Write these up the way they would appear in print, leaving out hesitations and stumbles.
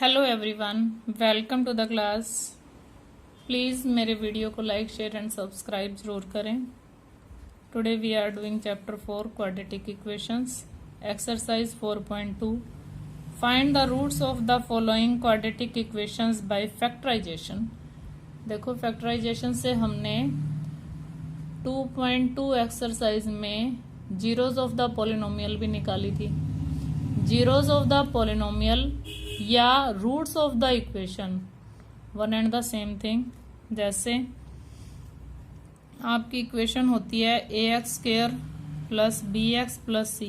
Hello everyone, welcome to the class. Please मेरे video को like, share and subscribe जरूर करें। Today we are doing chapter 4 quadratic equations, exercise 4.2। Find the roots of the following quadratic equations by factorisation. देखो, factorisation से हमने 2.2 exercise में zeros of the polynomial भी निकाली थी। जीरोज ऑफ द पॉलिनोमियल या roots of the equation one and the same thing. जैसे आपकी इक्वेशन होती है ax² plus bx plus c।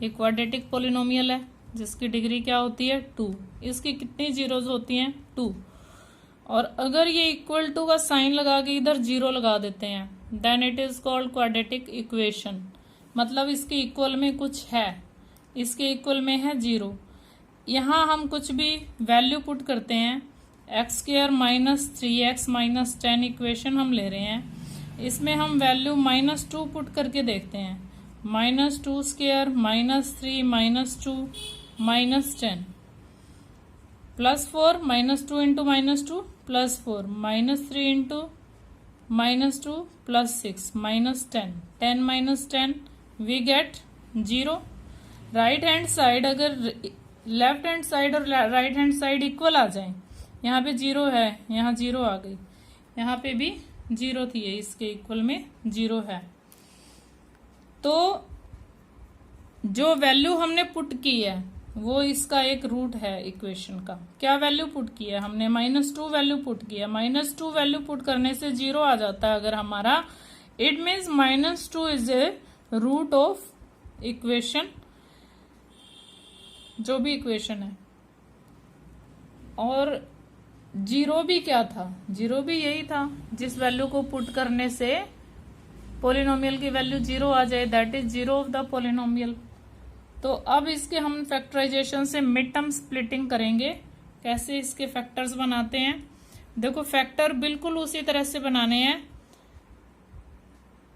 एक क्वाड्रेटिक पॉलिनोमियल है जिसकी डिग्री क्या होती है 2। इसकी कितनी जीरोज होती हैं 2। और अगर ये इक्वल टू का साइन लगा के इधर जीरो लगा देते हैं then it is called quadratic equation. मतलब इसके इक्वल में कुछ है, इसके इक्वल में है जीरो। यहाँ हम कुछ भी वैल्यू पुट करते हैं, x² minus 3x minus 10 equation हम ले रहे हैं। इसमें हम वैल्यू -2 पुट करके देखते हैं। -2² minus 3 minus 2 minus 10 plus 4 -2 into -2 plus 4 -3 into -2 plus 6 minus 10 10 minus 10 we get 0। Right hand side अगर लेफ्ट हैंड साइड और राइट हैंड साइड इक्वल आ जाए, यहाँ पे जीरो है, यहाँ जीरो आ गई, यहाँ पे भी जीरो थी, इसके इक्वल में जीरो है। तो जो वैल्यू हमने पुट की है वो इसका एक रूट है इक्वेशन का। क्या वैल्यू पुट की है हमने? -2 वैल्यू पुट किया। -2 वैल्यू पुट करने से जीरो आ जाता है अगर हमारा। It means -2 is a root of equation, जो भी इक्वेशन है। और जीरो भी क्या था? जीरो भी यही था जिस वैल्यू को पुट करने से पॉलिनोमियल की वैल्यू जीरो आ जाए, that is zero of the polynomial. तो अब इसके हम फैक्टराइजेशन से मिड टर्म स्प्लिटिंग करेंगे। कैसे इसके फैक्टर्स बनाते हैं? देखो, फैक्टर बिल्कुल उसी तरह से बनाने हैं।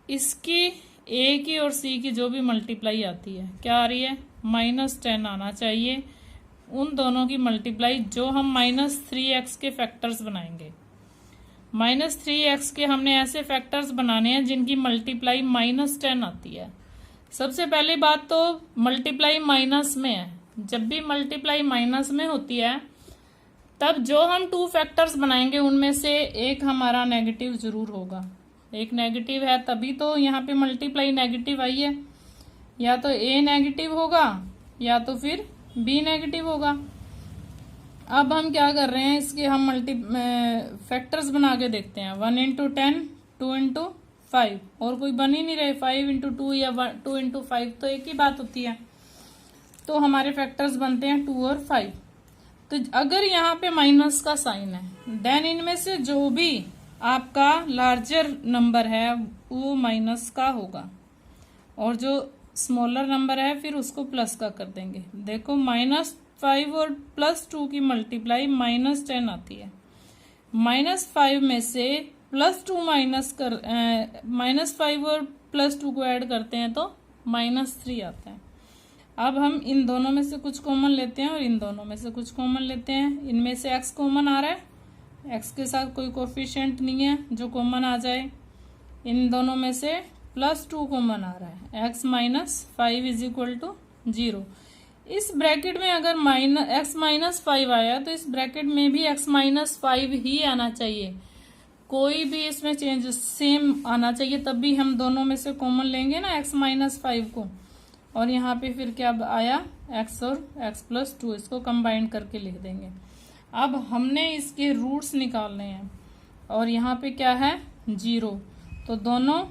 इसकी ए की और सी की जो भी मल्टीप्लाई आती है, क्या आ रही है? -10 आना चाहिए। उन दोनों की मल्टीप्लाई जो हम -3x के फैक्टर्स बनाएंगे। -3x के हमने ऐसे फैक्टर्स बनाने हैं जिनकी मल्टीप्लाई -10 आती है। सबसे पहली बात तो मल्टीप्लाई माइनस में है। जब भी मल्टीप्लाई माइनस में होती है तब जो हम 2 फैक्टर्स बनाएंगे उनमें से एक हमारा नेगेटिव जरूर होगा। एक नेगेटिव है तभी तो यहाँ पे मल्टीप्लाई नेगेटिव आई है। या तो a नेगेटिव होगा या तो फिर b नेगेटिव होगा। अब हम क्या कर रहे हैं, इसके हम फैक्टर्स बना के देखते हैं। 1 इंटू 10, 2 इंटू 5, और कोई बन ही नहीं रहे। 5 इंटू 2 या 2 इंटू 5 तो एक ही बात होती है। तो हमारे फैक्टर्स बनते हैं 2 और 5। तो अगर यहाँ पे माइनस का साइन है देन इनमें से जो भी आपका लार्जर नंबर है वो माइनस का होगा, और जो स्मॉलर नंबर है फिर उसको प्लस का कर देंगे। देखो, -5 और +2 की मल्टीप्लाई -10 आती है। -5 में से +2 -5 और +2 को ऐड करते हैं तो -3 आता है। अब हम इन दोनों में से कुछ कॉमन लेते हैं और इन दोनों में से कुछ कॉमन लेते हैं। इनमें से x कॉमन आ रहा है, x के साथ कोई कोफिशिएंट नहीं है जो कॉमन आ जाए। इन दोनों में से +2 कॉमन आ रहा है, x -5 इज इक्वल टू 0। इस ब्रैकेट में अगर x -5 आया तो इस ब्रैकेट में भी x -5 ही आना चाहिए। कोई भी इसमें चेंज सेम आना चाहिए, तब भी हम दोनों में से कॉमन लेंगे ना x -5 को। और यहाँ पे फिर क्या आया? x और x + 2, इसको कंबाइन करके लिख देंगे। अब हमने इसके रूट्स निकालने हैं और यहाँ पे क्या है? 0। तो दोनों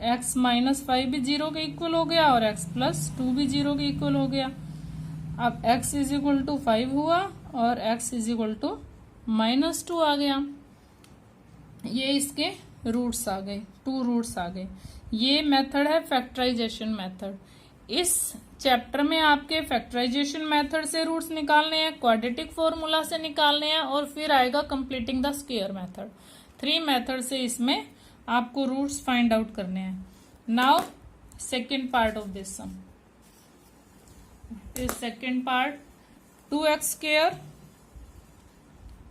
x -5 भी 0 के इक्वल हो गया और x + 2 भी 0 के इक्वल हो गया। अब x = 5 हुआ और x = -2 आ गया। ये इसके रूट्स आ गए, 2 रूट्स आ गए। ये मेथड है फैक्टराइजेशन मेथड। इस चैप्टर में आपके फैक्टराइजेशन मेथड से रूट्स निकालने हैं, क्वाड्रेटिक फॉर्मूला से निकालने हैं, और फिर आएगा completing the square method. 3 method से इसमें आपको रूट्स फाइंड आउट करने हैं। Now second part of this sum is second part 2x²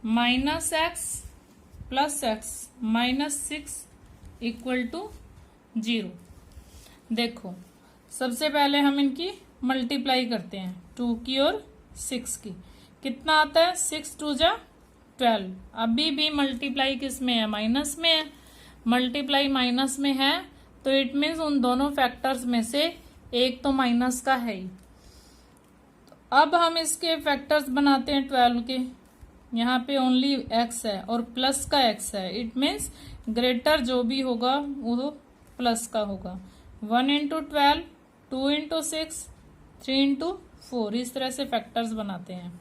minus x plus x minus 6 equal to 0। देखो सबसे पहले हम इनकी मल्टीप्लाई करते हैं, 2 की और 6 की। कितना आता है? 6 2 जा 12। अभी भी मल्टीप्लाई किस में है? माइनस में है। मल्टीप्लाई माइनस में है तो इट मीन्स उन दोनों फैक्टर्स में से एक तो माइनस का है ही। अब हम इसके फैक्टर्स बनाते हैं 12 के। यहाँ पे ओनली एक्स है और प्लस का एक्स है, इट मीन्स ग्रेटर जो भी होगा वो प्लस का होगा। 1 इंटू 12, 2 इंटू 6, 3 इंटू 4, इस तरह से फैक्टर्स बनाते हैं।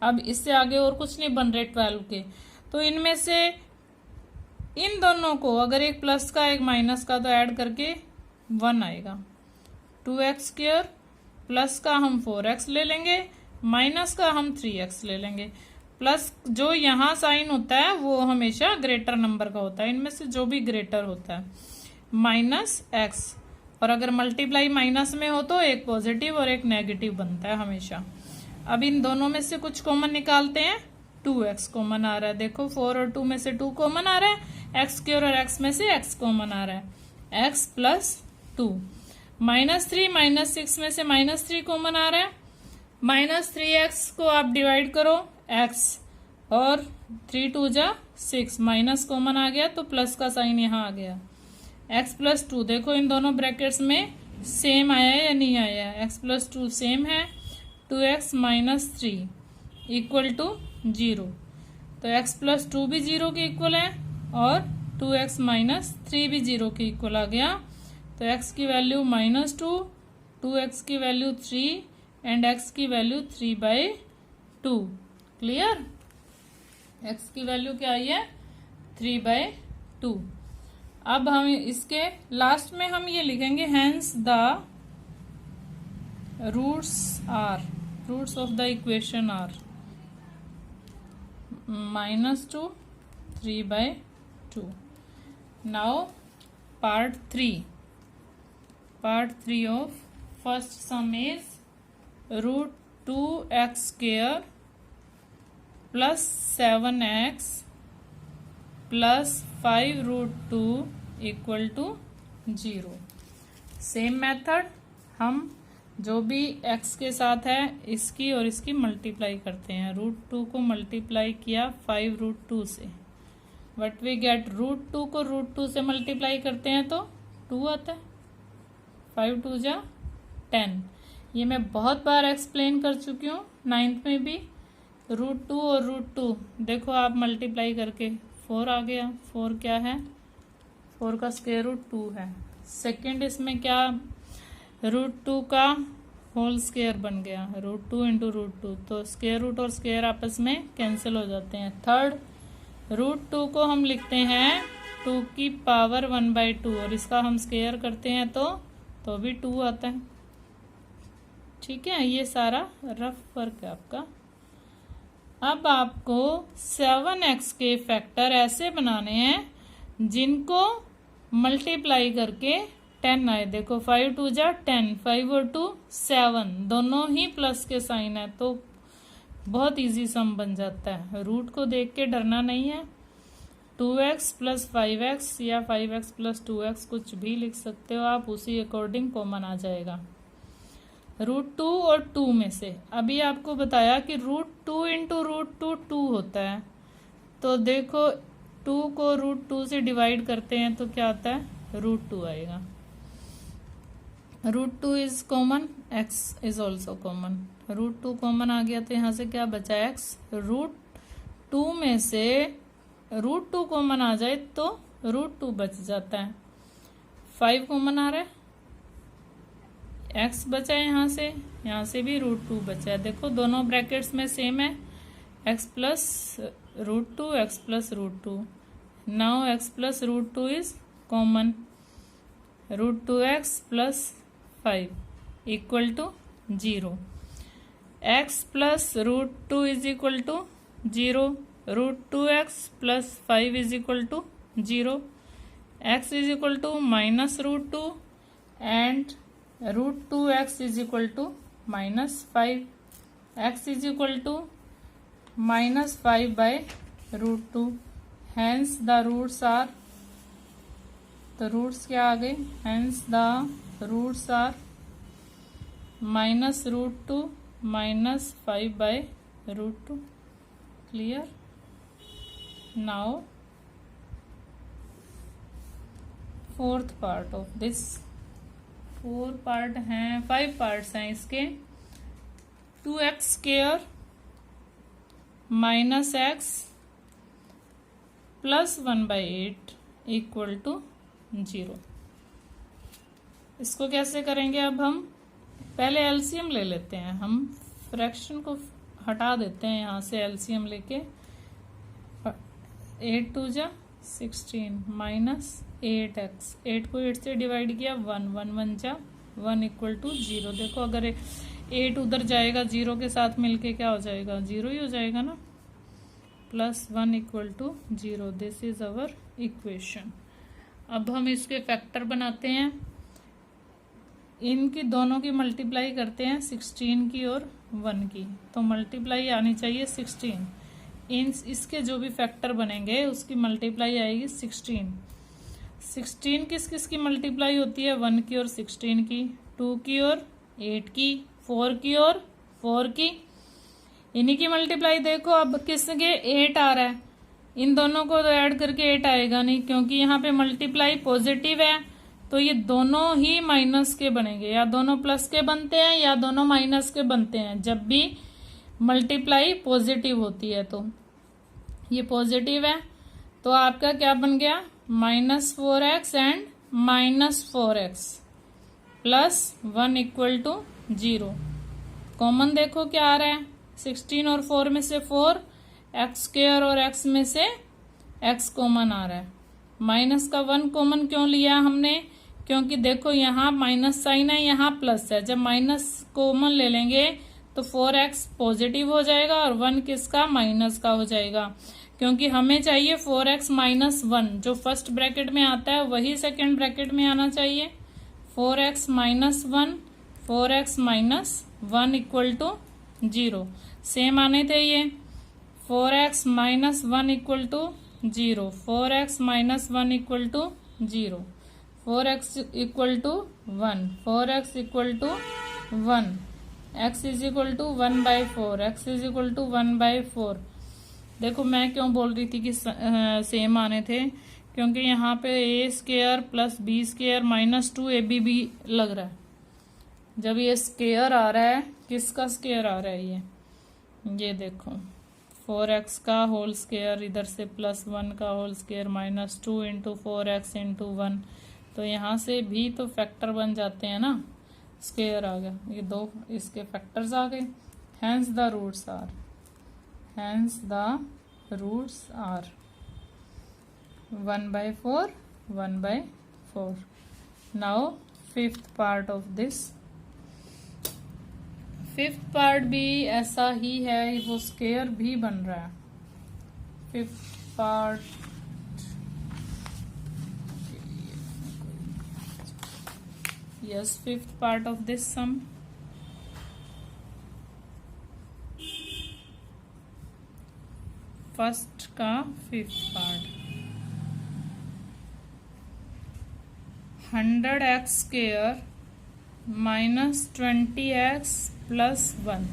अब इससे आगे और कुछ नहीं बन रहे 12 के, तो इनमें से इन दोनों को अगर एक प्लस का एक माइनस का तो ऐड करके 1 आएगा। 2x स्क्वायर, प्लस का हम 4x ले लेंगे, माइनस का हम 3x ले लेंगे। प्लस जो यहाँ साइन होता है वो हमेशा ग्रेटर नंबर का होता है, इनमें से जो भी ग्रेटर होता है। माइनस x, और अगर मल्टीप्लाई माइनस में हो तो एक पॉजिटिव और एक नेगेटिव बनता है हमेशा। अब इन दोनों में से कुछ कॉमन निकालते हैं। 2x कॉमन आ रहा है, देखो 4 और 2 में से 2 कॉमन आ रहा है, एक्स स्क्वायर और x में से x कॉमन आ रहा है, x प्लस 2। -3 -6 में से -3 कॉमन आ रहा है, -3x को आप डिवाइड करो x, और 3 2 जा 6, माइनस कॉमन आ गया तो प्लस का साइन यहाँ आ गया। x प्लस 2, देखो इन दोनों ब्रैकेट्स में सेम आया है या नहीं आया है? x प्लस 2 सेम है, 2x माइनस 3 इक्वल टू 0। तो x प्लस 2 भी 0 के इक्वल है और 2x माइनस 3 भी 0 के इक्वल आ गया। तो x की वैल्यू -2, 2x की वैल्यू 3 एंड x की वैल्यू 3/2। क्लियर? x की वैल्यू क्या आई है? 3/2। अब हम इसके लास्ट में हम ये लिखेंगे, hence the roots of the equation are -2, 3/2। Now part 3 of first sum is √2x square plus 7x plus 5√2 equal to 0। Same method, हम जो भी x के साथ है इसकी और इसकी मल्टीप्लाई करते हैं। √2 को मल्टीप्लाई किया 5√2 से, बट वी गेट √2 को √2 से मल्टीप्लाई करते हैं तो 2 आता है। 5 2 जा 10। ये मैं बहुत बार एक्सप्लेन कर चुकी हूँ, 9th में भी। √2 और √2 देखो आप मल्टीप्लाई करके 4 आ गया। 4 क्या है? 4 का स्क्वायर रूट 2 है। सेकेंड इसमें क्या? √2 का होल स्क्वायर बन गया, √2 इंटू √2, तो स्क्वायर रूट और स्क्वायर आपस में कैंसिल हो जाते हैं। थर्ड, √2 को हम लिखते हैं 2 की पावर 1/2 और इसका हम स्क्वायर करते हैं तो भी 2 आता है। ठीक है, ये सारा रफ वर्क है आपका। अब आपको 7x के फैक्टर ऐसे बनाने हैं जिनको मल्टीप्लाई करके 10 आए। देखो 5 2 जा 10, 5 और 2 7, दोनों ही प्लस के साइन है तो बहुत इजी सम बन जाता है। रूट को देख के डरना नहीं है। 2x प्लस 5x या 5x प्लस 2x कुछ भी लिख सकते हो आप, उसी अकॉर्डिंग कॉमन आ जाएगा। √2 और 2 में से अभी आपको बताया कि √2 इंटू √2 2 होता है, तो देखो 2 को √2 से डिवाइड करते हैं तो क्या आता है? √2 आएगा। √2 is common, x is also common. √2 common आ गया तो यहाँ से क्या बचा? x। √2 में से √2 कॉमन आ जाए तो √2 बच जाता है। 5 कॉमन आ रहा है, x बचा है, यहाँ से भी √2 बचा है। देखो दोनों ब्रैकेट्स में सेम है, x plus √2, x plus √2। Now x plus √2 is common, √2x plus 5 equal to 0। x plus √2 is equal to 0, √2x plus 5 is equal to 0, x is equal to -√2 and √2x is equal to -5, x is equal to -5/2। √2। Hence the roots are, तो roots क्या आ गए, hence the roots are -√2 -5/√2। Clear. Now fourth part of this, 4 part हैं, 5 parts हैं इसके। 2x² -x + 1/8 = 0। इसको कैसे करेंगे, अब हम पहले एलसीएम ले लेते हैं। हम फ्रैक्शन को हटा देते हैं यहाँ से, एलसीएम लेके 8 2 जा 16 -8x, 8 को 8 से डिवाइड किया 1 1 1 जा 1 = 0। देखो अगर 8 उधर जाएगा 0 के साथ मिलके क्या हो जाएगा, 0 ही हो जाएगा ना, +1 = 0। This is our equation. अब हम इसके फैक्टर बनाते हैं, इनकी दोनों की मल्टीप्लाई करते हैं, 16 की और 1 की, तो मल्टीप्लाई आनी चाहिए 16। इसके जो भी फैक्टर बनेंगे उसकी मल्टीप्लाई आएगी 16। 16 किस किस की मल्टीप्लाई होती है, 1 की और 16 की, 2 की और 8 की, 4 की और 4 की, इन्हीं की मल्टीप्लाई। देखो अब किसके 8 आ रहा है, इन दोनों को तो ऐड करके 8 आएगा नहीं, क्योंकि यहाँ पे मल्टीप्लाई पॉजिटिव है, तो ये दोनों ही माइनस के बनेंगे, या दोनों प्लस के बनते हैं या दोनों माइनस के बनते हैं। जब भी मल्टीप्लाई पॉजिटिव होती है, तो ये पॉजिटिव है, तो आपका क्या बन गया, -4x एंड -4x + 1 = 0। कॉमन देखो क्या आ रहा है, 16 और 4 में से 4, x² और x में से x कॉमन आ रहा है। माइनस का 1 कॉमन क्यों लिया हमने, क्योंकि देखो यहाँ माइनस साइन है, यहाँ प्लस है, जब माइनस कॉमन ले लेंगे तो 4x पॉजिटिव हो जाएगा और 1 किसका, माइनस का हो जाएगा, क्योंकि हमें चाहिए 4x - 1, जो फर्स्ट ब्रैकेट में आता है वही सेकंड ब्रैकेट में आना चाहिए। 4x - 1 4x - 1 = 0, सेम आने थे ये। 4x - 1 = 0, 4x - 1 = 0, 4x = 1, 4x = 1, x = 1/4, x = 1/4। देखो मैं क्यों बोल रही थी कि सेम आने थे, क्योंकि यहाँ पे a² + b² - 2ab भी लग रहा है। जब ये स्क्वायर आ रहा है, किसका स्क्वायर आ रहा है, ये देखो 4x का होल स्क्वायर, इधर से +1 का होल स्क्वायर -2 × 4x × 1, तो यहाँ से भी तो फैक्टर बन जाते हैं ना, स्क्वायर आ गया, ये दो इसके फैक्टर्स आ गए। Hence the roots are, hence the roots are 1/4 1/4। Now fifth part of this, fifth part भी ऐसा ही है, वो स्क्वायर भी बन रहा है। Fifth part yes, fifth part of this sum, first का fifth part, 100x² -20x + 1,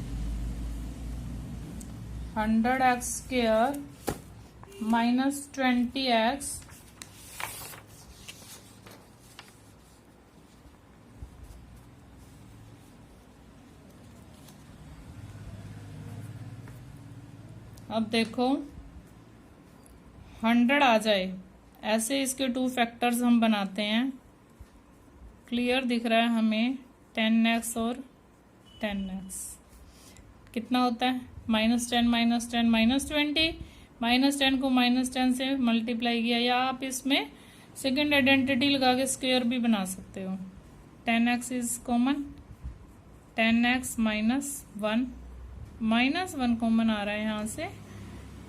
100x² -20x अब देखो 100 आ जाए, ऐसे इसके 2 फैक्टर्स हम बनाते हैं। क्लियर दिख रहा है हमें, 10x और 10x कितना होता है, -10 -10 -20, -10 को -10 से मल्टीप्लाई किया, या आप इसमें सेकेंड आइडेंटिटी लगा के स्क्वायर भी बना सकते हो। 10x is common, 10x - 1, -1 common आ रहा है यहाँ से,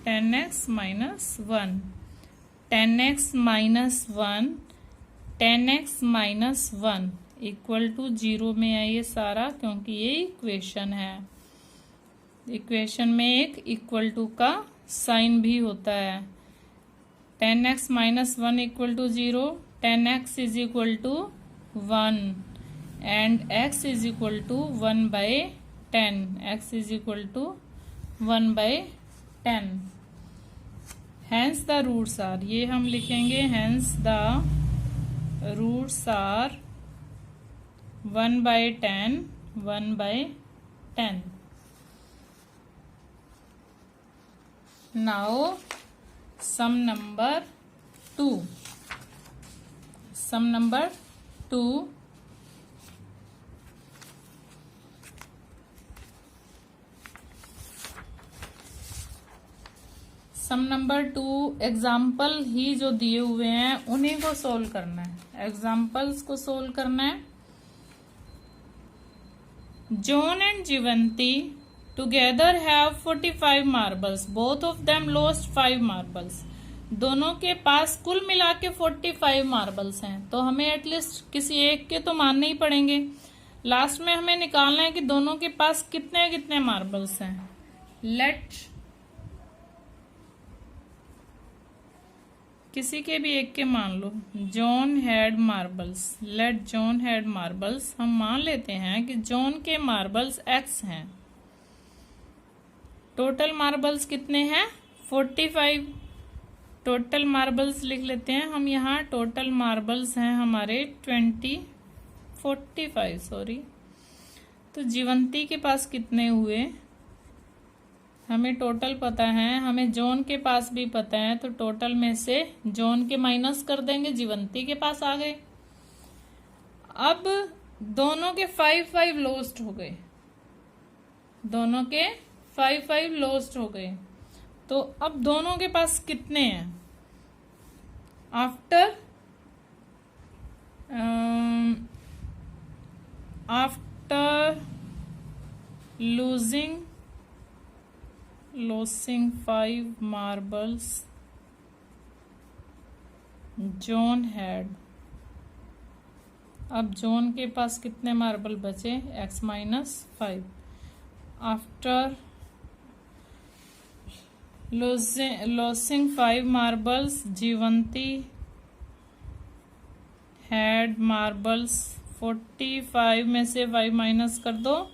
10x - 1, 10x - 1, 10x - 1 = 0 में है ये सारा, क्योंकि ये इक्वेशन है। इक्वेशन में एक इक्वल टू का साइन भी होता है। 10x minus 1 equal to 0, 10x is equal to 1 and x is equal to 1/10, x is equal to 1/10। Hence the roots are, ये हम लिखेंगे hence the roots are 1/10, 1/10। Now sum number 2, sum number 2, sum number 2 example ही जो दिए हुए हैं उन्हीं को सोल्व करना है, एग्जाम्पल्स को सोल्व करना है। John and Jeevanti together have 45 marbles, both of them lost 5 marbles. दोनों के पास कुल मिला के 45 मार्बल्स हैं, तो हमें एटलीस्ट किसी एक के तो मानने ही पड़ेंगे। लास्ट में हमें निकालना है कि दोनों के पास कितने कितने मार्बल्स हैं। लेट किसी के भी एक के मान लो। John had marbles, let John had marbles, हम मान लेते हैं कि जॉन के मार्बल्स x हैं। टोटल मार्बल्स कितने हैं? 45। टोटल मार्बल्स लिख लेते हैं हम यहाँ। टोटल मार्बल्स हैं हमारे 45 सॉरी। तो जीवंती के पास कितने हुए? हमें टोटल पता है, हमें जॉन के पास भी पता है, तो टोटल में से जॉन के माइनस कर देंगे, जीवंती के पास आ गए। अब दोनों के 5 लॉस्ट हो गए, दोनों के 5 लॉस्ट हो गए। तो अब दोनों के पास कितने हैं? After losing 5 marbles John had. अब जॉन के पास कितने मार्बल बचे? x minus 5। After losing 5 marbles Jeevanti had marbles 45 में से 5 माइनस कर दो,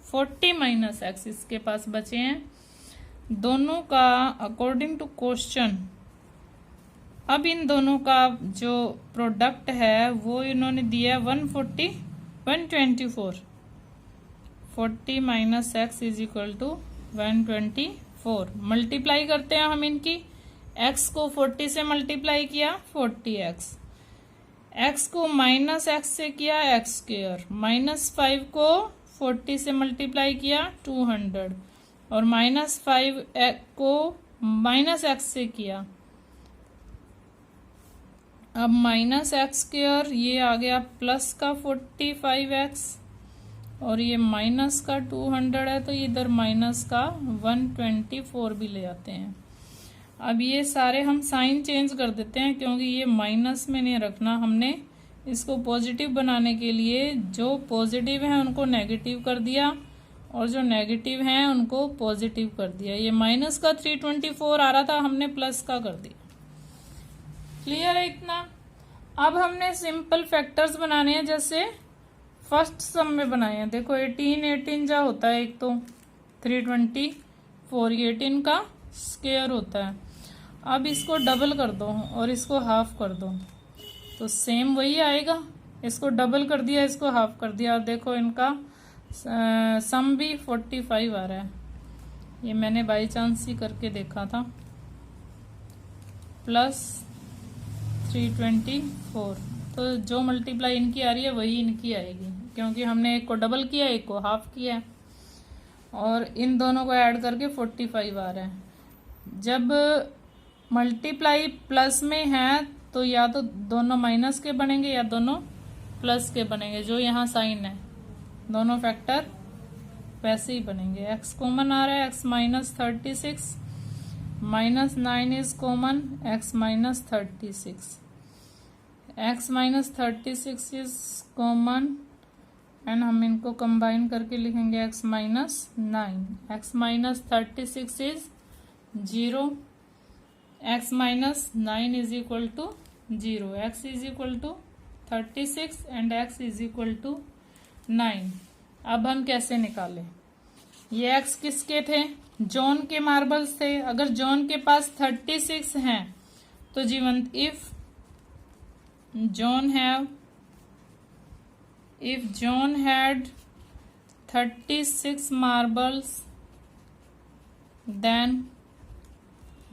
40 माइनस x इसके पास बचे हैं। दोनों का अकॉर्डिंग टू क्वेश्चन, अब इन दोनों का जो प्रोडक्ट है वो इन्होंने दिया 124। 40 minus x is equal to 124। Multiply करते हैं हम इनकी। x को 40 से मल्टीप्लाई किया 40x, x को माइनस x से किया x स्क्वायर, -5 को 40 से मल्टीप्लाई किया 200 और -5 को माइनस x से किया। अब माइनस एक्स स्क्वायर, ये आ गया प्लस का 45x और ये माइनस का 200 है, तो इधर माइनस का 124 भी ले आते हैं। अब ये सारे हम साइन चेंज कर देते हैं, क्योंकि ये माइनस में नहीं रखना हमने, इसको पॉजिटिव बनाने के लिए जो पॉजिटिव हैं उनको नेगेटिव कर दिया और जो नेगेटिव हैं उनको पॉजिटिव कर दिया। ये माइनस का 324 आ रहा था, हमने प्लस का कर दिया। क्लियर है इतना? अब हमने सिंपल फैक्टर्स बनाने हैं, जैसे फर्स्ट सम में बनाए हैं। देखो 18 जा होता है एक, तो 324 ये 18 का स्क्वायर होता है। अब इसको डबल कर दो और इसको हाफ कर दो, तो सेम वही आएगा। इसको डबल कर दिया, इसको हाफ कर दिया, और देखो इनका सम भी 45 आ रहा है। ये मैंने बाई चांस ही करके देखा था। प्लस 324, तो जो मल्टीप्लाई इनकी आ रही है वही इनकी आएगी, क्योंकि हमने एक को डबल किया, एक को हाफ किया, और इन दोनों को ऐड करके 45 आ रहा है। जब मल्टीप्लाई प्लस में है तो या तो दोनों माइनस के बनेंगे या दोनों प्लस के बनेंगे। जो यहाँ साइन है, दोनों फैक्टर वैसे ही बनेंगे। x कॉमन आ रहा है, x minus 36, -9 is common, x minus 36, x minus 36 is common, and हम इनको कंबाइन करके लिखेंगे x minus 9। x minus 36 is 0, x minus 9 is equal to 0, x is equal to 36 and x is equal to 9। अब हम कैसे निकालें? ये x किसके थे? जॉन के मार्बल्स थे। अगर जॉन के पास 36 हैं तो जीवंत if John had 36 marbles, then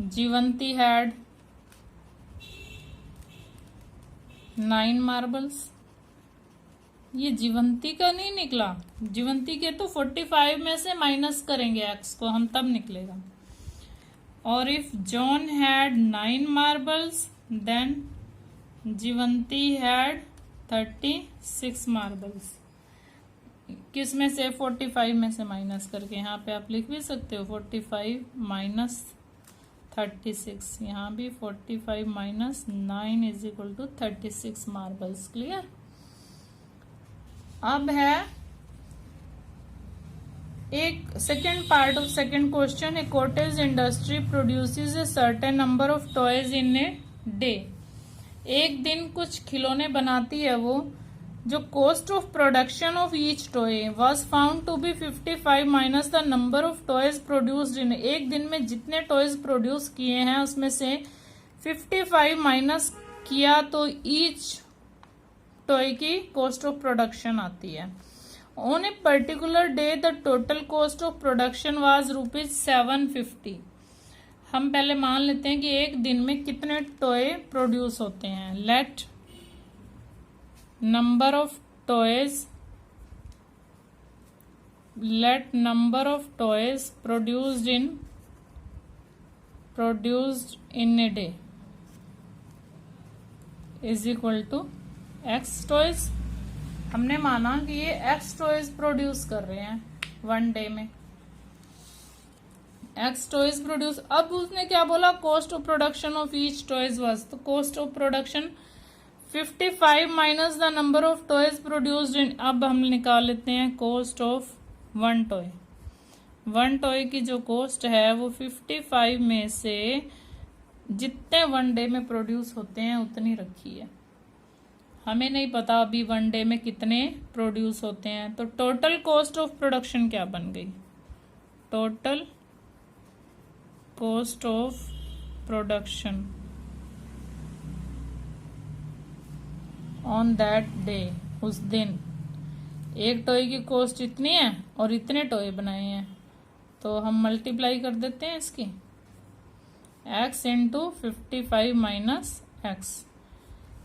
जीवंती had 9 marbles। ये जीवंती का नहीं निकला, जीवंती के तो 45 में से माइनस करेंगे x को हम, तब निकलेगा। और if John had 9 marbles then Jeevanti had 36 marbles. किस में से? 45 में से माइनस करके। यहाँ पे आप लिख भी सकते हो 45 माइनस 36, यहाँ भी 45 minus 9 is equal to 36 marbles. Clear? अब है एक second part of second question. A cottage industry produces a certain number of toys in a day. एक दिन कुछ खिलौने बनाती है वो। जो cost of production of each toy was found to be 55 minus the number of toys produced in. एक दिन में जितने टॉयज प्रोड्यूस किए हैं उसमें से 55 माइनस किया तो ईच टॉय की कॉस्ट ऑफ प्रोडक्शन आती है। On a particular day the total cost of production was ₹750। हम पहले मान लेते हैं कि एक दिन में कितने टॉय प्रोड्यूस होते हैं। Let number of toys produced in a day is equal to x toys. हमने माना कि ये एक्स टॉयज प्रोड्यूस कर रहे हैं वन डे में, एक्स टॉयज प्रोड्यूस। अब उसने क्या बोला? Cost of production of each toys was, तो cost of production 55 minus the number of toys produced in. अब हम निकाल लेते हैं cost of one toy. One toy की जो कॉस्ट है वो 55 में से जितने वन डे में प्रोड्यूस होते हैं उतनी रखी है। हमें नहीं पता अभी वन डे में कितने प्रोड्यूस होते हैं, तो टोटल कॉस्ट ऑफ प्रोडक्शन क्या बन गई? Total cost of production on that day, उस दिन एक टॉय की कॉस्ट इतनी है और इतने टॉय बनाए हैं, तो हम मल्टीप्लाई कर देते हैं इसकी x इंटू 55 माइनस एक्स।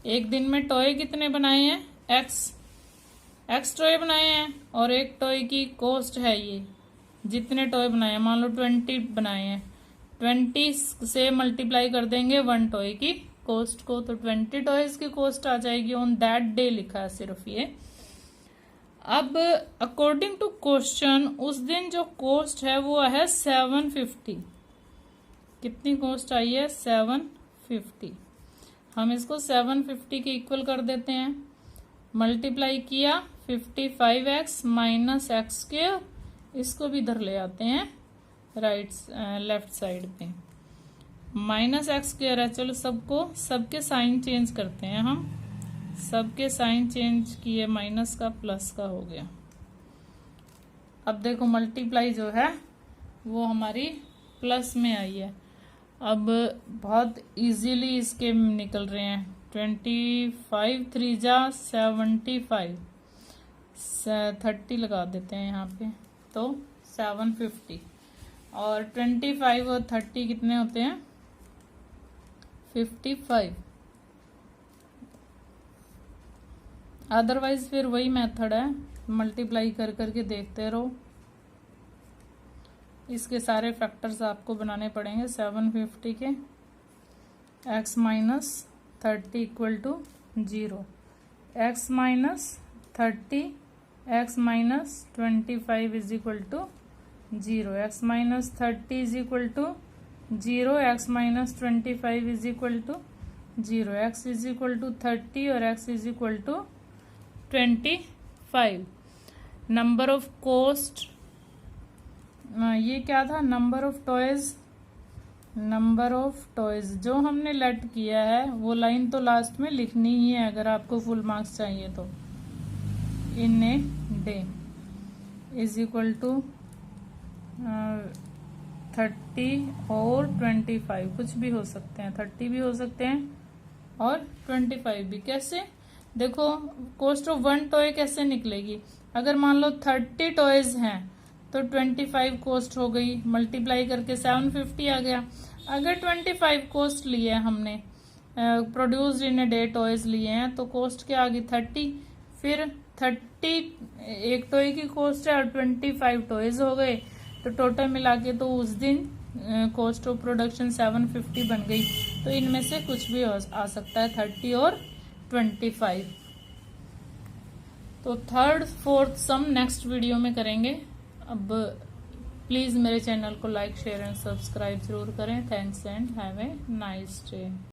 एक दिन में टॉय कितने बनाए हैं? x टॉय बनाए हैं और एक टॉय की कॉस्ट है ये, जितने टॉय बनाए हैं, मान लो 20 बनाए हैं, 20 से मल्टीप्लाई कर देंगे वन टॉय की कॉस्ट को, तो 20 टॉयज की कॉस्ट आ जाएगी। ऑन दैट डे लिखा है सिर्फ ये। अब अकॉर्डिंग टू क्वेश्चन उस दिन जो कॉस्ट है वो है 750। कितनी कॉस्ट आई है? 750। हम इसको 750 के इक्वल कर देते हैं। मल्टीप्लाई किया 55x माइनस एक्स स्क्वायर, इसको भी इधर ले आते हैं लेफ्ट साइड पे। माइनस एक्स स्क्वायर है, चलो सबके साइन चेंज करते हैं हम। सबके साइन चेंज किए, माइनस का प्लस का हो गया। अब देखो मल्टीप्लाई जो है वो हमारी प्लस में आई है। अब बहुत इजीली इसके निकल रहे हैं। 25 3 जा 75, 30 लगा देते हैं यहाँ पे, तो 750। और 25 और 30 कितने होते हैं? 55। अदरवाइज फिर वही मेथड है, मल्टीप्लाई कर करके देखते रहो। इसके सारे फैक्टर्स आपको बनाने पड़ेंगे 750 के। x minus 30 equal to 0, x minus 30, x minus 25 is equal to 0, x minus 30 is equal to 0, x minus 25 is equal to 0, x is equal to 30 और x is equal to 25। Number of cost, ये क्या था? Number of toys number of toys, जो हमने late किया है वो line तो लास्ट में लिखनी ही है अगर आपको फुल मार्क्स चाहिए तो। In a day is equal to 30 और 25, कुछ भी हो सकते हैं, 30 भी हो सकते हैं और 25 भी। कैसे देखो, कॉस्ट ऑफ 1 टॉय कैसे निकलेगी, अगर मान लो 30 टॉयज हैं तो 25 कॉस्ट हो गई, मल्टीप्लाई करके 750 आ गया। अगर 25 कॉस्ट लिए हमने, produced in a day toys लिए हैं, तो कॉस्ट क्या आ गई 30, फिर 30 एक टॉय की कॉस्ट है और 25 टॉयज हो गए, तो टोटल मिला के तो उस दिन कॉस्ट ऑफ प्रोडक्शन 750 बन गई। तो इनमें से कुछ भी आ सकता है, 30 और 25। तो थर्ड फोर्थ सम नेक्स्ट वीडियो में करेंगे। अब प्लीज मेरे चैनल को लाइक शेयर एंड सब्सक्राइब जरूर करें। Thanks and have a nice day.